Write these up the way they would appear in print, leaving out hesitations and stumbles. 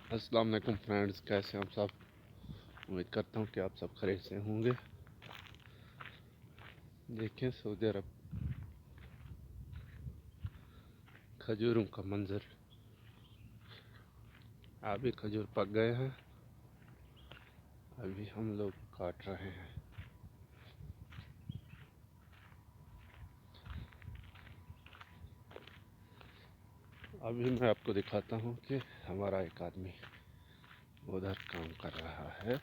अस्सलाम वालेकुम फ्रेंड्स, कैसे हैं आप सब। उम्मीद करता हूँ कि आप सब खैरियत से होंगे। देखें सऊदी अरब खजूरों का मंजर। अभी खजूर पक गए हैं, अभी हम लोग काट रहे हैं। अभी मैं आपको दिखाता हूँ कि हमारा एक आदमी उधर काम कर रहा है।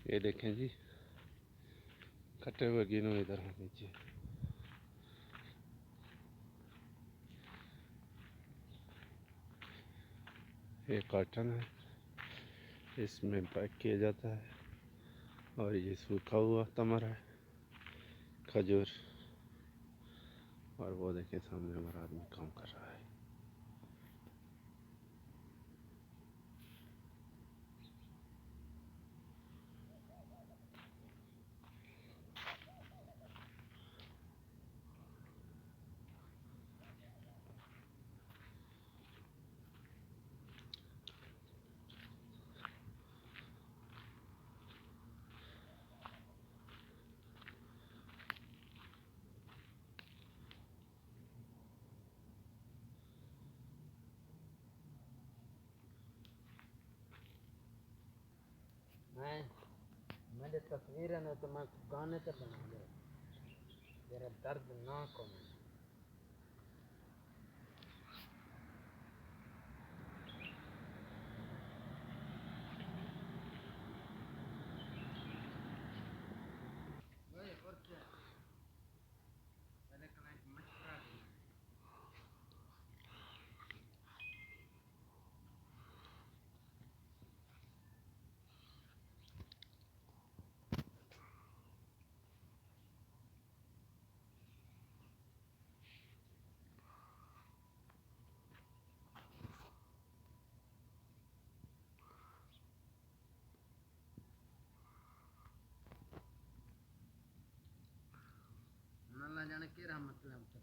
ये देखें जी, कटे हुए गिनो इधर हैं नीचे। ये कॉटन है, इसमें पैक किया जाता है। और ये सूखा हुआ तमर है खजूर। और वो देखें सामने हमारा आदमी काम कर रहा है। मेरे तस्वीर है तो मैं गाने तो बना दे तेरा दर्द ना को ना जाने क्या मतलब